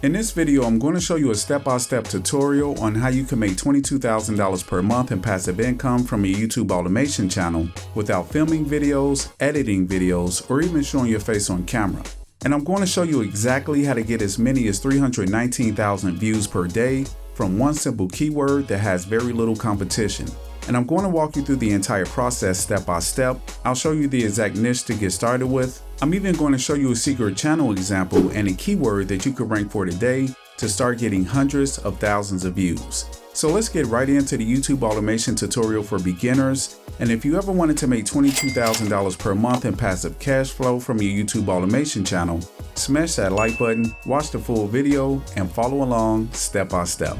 In this video, I'm going to show you a step-by-step tutorial on how you can make $22,000 per month in passive income from a YouTube automation channel without filming videos, editing videos, or even showing your face on camera. And I'm going to show you exactly how to get as many as 319,000 views per day from one simple keyword that has very little competition. And I'm going to walk you through the entire process step by step. I'll show you the exact niche to get started with. I'm even going to show you a secret channel example and a keyword that you could rank for today to start getting hundreds of thousands of views. So let's get right into the YouTube automation tutorial for beginners. And if you ever wanted to make $22,000 per month in passive cash flow from your YouTube automation channel, smash that like button, watch the full video, and follow along step by step.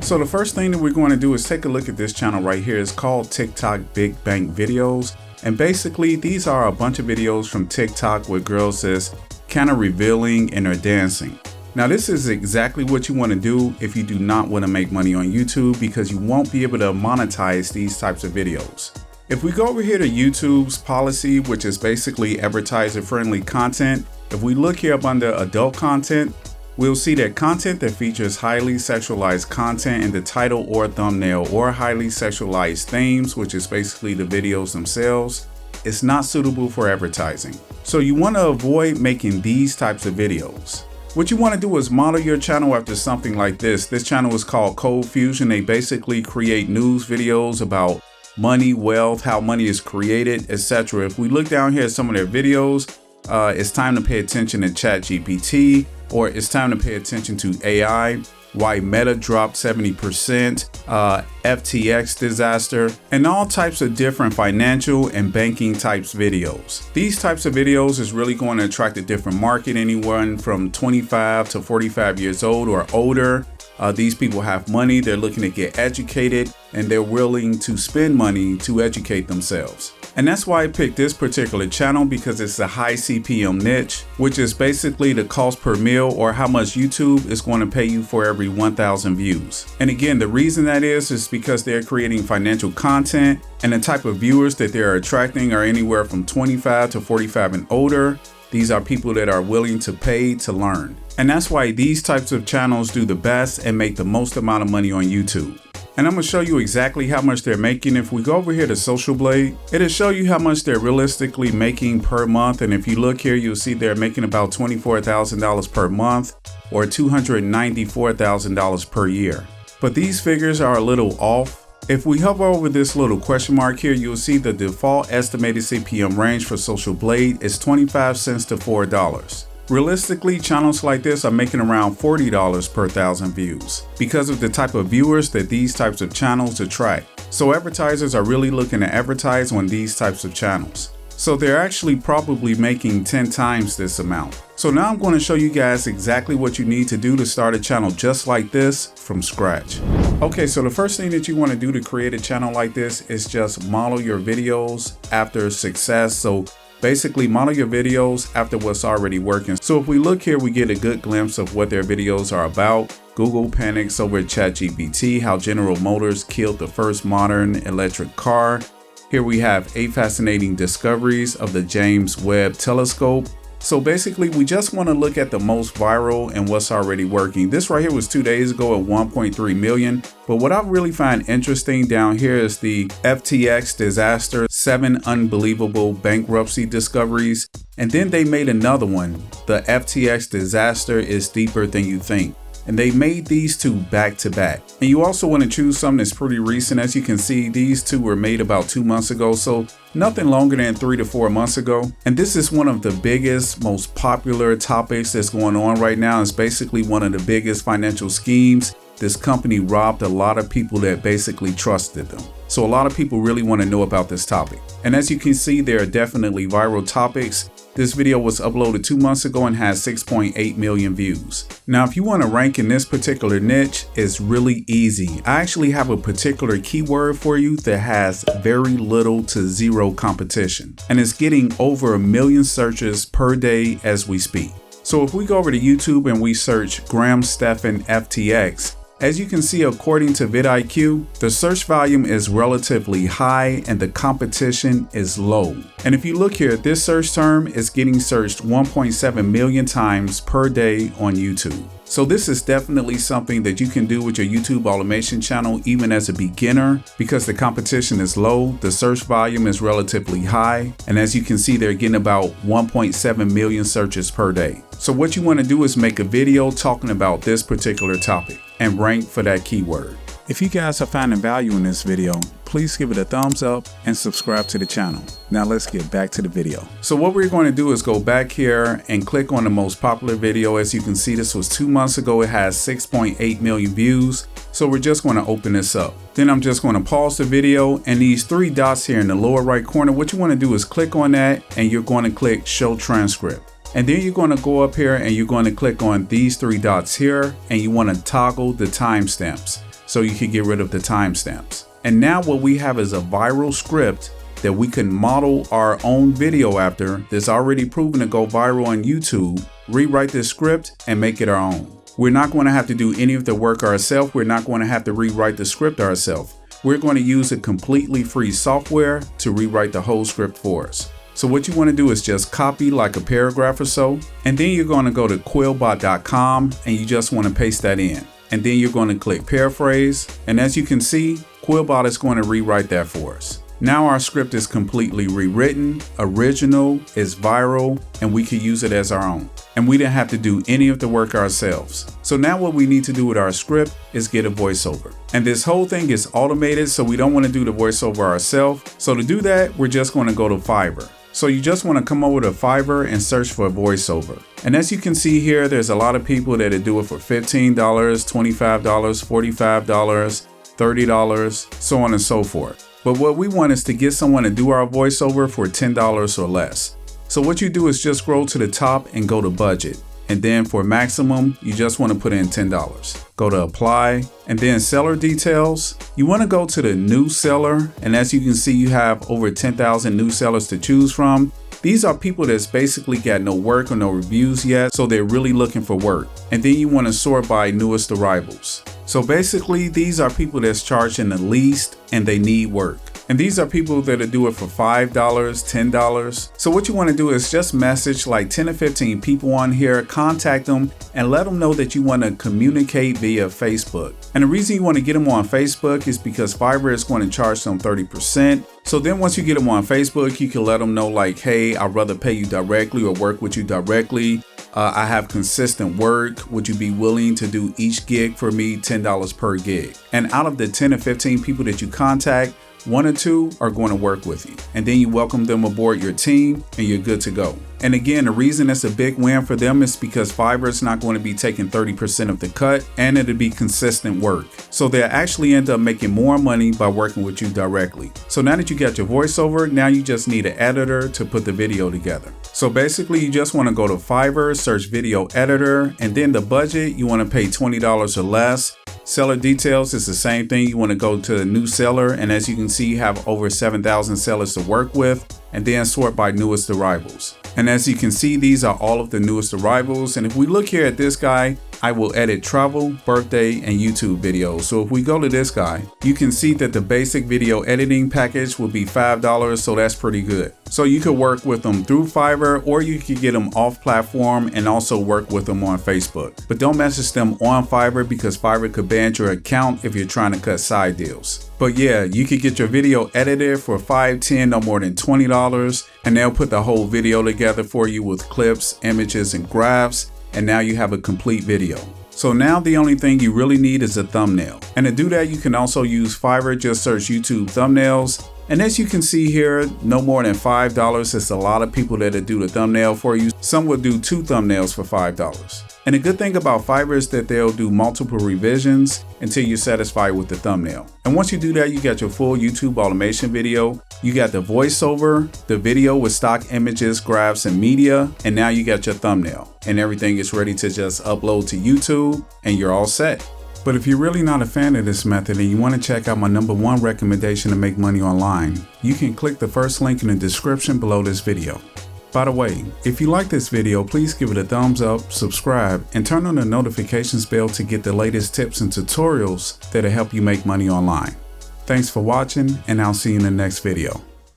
So the first thing that we're going to do is take a look at this channel right here. It's called TikTok Big Bank Videos. And basically these are a bunch of videos from TikTok where girls is kind of revealing and are dancing. Now this is exactly what you want to do if you do not want to make money on YouTube, because you won't be able to monetize these types of videos. If we go over here to YouTube's policy, which is basically advertiser friendly content, if we look here up under adult content, we'll see that content that features highly sexualized content in the title or thumbnail, or highly sexualized themes, which is basically the videos themselves, is not suitable for advertising. So you want to avoid making these types of videos. What you want to do is model your channel after something like this. This channel is called Cold Fusion. They basically create news videos about money, wealth, how money is created, etc. If we look down here at some of their videos, it's time to pay attention to ChatGPT, or it's time to pay attention to AI, why Meta dropped 70%, FTX disaster, and all types of different financial and banking types videos. These types of videos is really going to attract a different market, anyone from 25 to 45 years old or older. These people have money, they're looking to get educated, and they're willing to spend money to educate themselves. And that's why I picked this particular channel, because it's a high CPM niche, which is basically the cost per mil, or how much YouTube is going to pay you for every 1,000 views. And again, the reason that is because they're creating financial content, and the type of viewers that they're attracting are anywhere from 25 to 45 and older. These are people that are willing to pay to learn. And that's why these types of channels do the best and make the most amount of money on YouTube. And I'm going to show you exactly how much they're making. If we go over here to Social Blade, it'll show you how much they're realistically making per month. And if you look here, you'll see they're making about $24,000 per month, or $294,000 per year. But these figures are a little off. If we hover over this little question mark here, you'll see the default estimated CPM range for Social Blade is 25 cents to $4. Realistically, channels like this are making around $40 per 1,000 views because of the type of viewers that these types of channels attract. So advertisers are really looking to advertise on these types of channels. So they're actually probably making 10 times this amount. So now I'm going to show you guys exactly what you need to do to start a channel just like this from scratch. Okay, so the first thing that you want to do to create a channel like this is just model your videos after success. So basically model your videos after what's already working. So if we look here, we get a good glimpse of what their videos are about. Google panics over ChatGPT, how General Motors killed the first modern electric car. Here we have 8 fascinating discoveries of the James Webb Telescope. So basically, we just want to look at the most viral and what's already working. This right here was 2 days ago at 1.3 million. But what I really find interesting down here is the FTX disaster, 7 unbelievable bankruptcy discoveries. And then they made another one. The FTX disaster is deeper than you think. And they made these two back to back. And you also want to choose something that's pretty recent. As you can see, these two were made about 2 months ago. So nothing longer than 3 to 4 months ago. And this is one of the biggest, most popular topics that's going on right now. It's basically one of the biggest financial schemes. This company robbed a lot of people that basically trusted them. So a lot of people really want to know about this topic. And as you can see, there are definitely viral topics. This video was uploaded 2 months ago and has 6.8 million views. Now, if you want to rank in this particular niche, it's really easy. I actually have a particular keyword for you that has very little to zero competition, and it's getting over 1 million searches per day as we speak. So if we go over to YouTube and we search Graham Stephan FTX, As you can see, according to vidIQ, the search volume is relatively high and the competition is low. And if you look here, this search term is getting searched 1.7 million times per day on YouTube. So this is definitely something that you can do with your YouTube automation channel even as a beginner, because the competition is low, the search volume is relatively high, and as you can see, they're getting about 1.7 million searches per day. So what you want to do is make a video talking about this particular topic and rank for that keyword. If you guys are finding value in this video, please give it a thumbs up and subscribe to the channel. Now let's get back to the video. So what we're going to do is go back here and click on the most popular video. As you can see, this was 2 months ago. It has 6.8 million views. So we're just going to open this up. Then I'm just going to pause the video, and these 3 dots here in the lower right corner, what you want to do is click on that, and you're going to click show transcript. And then you're going to go up here and you're going to click on these 3 dots here, and you want to toggle the timestamps, so you can get rid of the timestamps. And now what we have is a viral script that we can model our own video after, that's already proven to go viral on YouTube, rewrite this script and make it our own. We're not going to have to do any of the work ourselves. We're not going to have to rewrite the script ourselves. We're going to use a completely free software to rewrite the whole script for us. So what you want to do is just copy like a paragraph or so, and then you're going to go to quillbot.com and you just want to paste that in. And then you're going to click paraphrase. And as you can see, Quillbot is going to rewrite that for us. Now our script is completely rewritten, original, is viral, and we can use it as our own. And we didn't have to do any of the work ourselves. So now what we need to do with our script is get a voiceover. And this whole thing is automated, so we don't want to do the voiceover ourselves. So to do that, we're just going to go to Fiverr. So you just want to come over to Fiverr and search for a voiceover. And as you can see here, there's a lot of people that do it for $15, $25, $45, $30, so on and so forth. But what we want is to get someone to do our voiceover for $10 or less. So what you do is just scroll to the top and go to budget. And then for maximum, you just want to put in $10. Go to apply, and then seller details. You want to go to the new seller. And as you can see, you have over 10,000 new sellers to choose from. These are people that's basically got no work or no reviews yet, so they're really looking for work. And then you want to sort by newest arrivals. So basically, these are people that's charging the least and they need work. And these are people that do it for $5, $10. So what you want to do is just message like 10 or 15 people on here, contact them and let them know that you want to communicate via Facebook. And the reason you want to get them on Facebook is because Fiverr is going to charge them 30%. So then once you get them on Facebook, you can let them know like, hey, I'd rather pay you directly or work with you directly. I have consistent work. Would you be willing to do each gig for me $10 per gig? And out of the 10 or 15 people that you contact, 1 or 2 are going to work with you. And then you welcome them aboard your team and you're good to go. And again, the reason it's a big win for them is because Fiverr is not going to be taking 30% of the cut, and it'll be consistent work. So they'll actually end up making more money by working with you directly. So now that you got your voiceover, now you just need an editor to put the video together. So basically you just want to go to Fiverr, search video editor, and then the budget, you want to pay $20 or less. Seller details is the same thing. You want to go to a new seller, and as you can see, you have over 7,000 sellers to work with, and then sort by newest arrivals. And as you can see, these are all of the newest arrivals. And if we look here at this guy, I will edit travel, birthday, and YouTube videos. So if we go to this guy, you can see that the basic video editing package will be $5, so that's pretty good. So you could work with them through Fiverr, or you could get them off platform and also work with them on Facebook. But don't message them on Fiverr because Fiverr could ban your account if you're trying to cut side deals. But yeah, you could get your video edited for $5, $10, no more than $20, and they'll put the whole video together for you with clips, images, and graphs. And now you have a complete video. So now the only thing you really need is a thumbnail. And to do that, you can also use Fiverr. Just search YouTube thumbnails. And as you can see here, no more than $5. It's a lot of people that do the thumbnail for you. Some will do 2 thumbnails for $5. And the good thing about Fiverr is that they'll do multiple revisions until you're satisfied with the thumbnail. And once you do that, you got your full YouTube automation video. You got the voiceover, the video with stock images, graphs, and media. And now you got your thumbnail. And everything is ready to just upload to YouTube and you're all set. But if you're really not a fan of this method and you want to check out my #1 recommendation to make money online, you can click the first link in the description below this video. By the way, if you like this video, please give it a thumbs up, subscribe, and turn on the notifications bell to get the latest tips and tutorials that'll help you make money online. Thanks for watching, and I'll see you in the next video.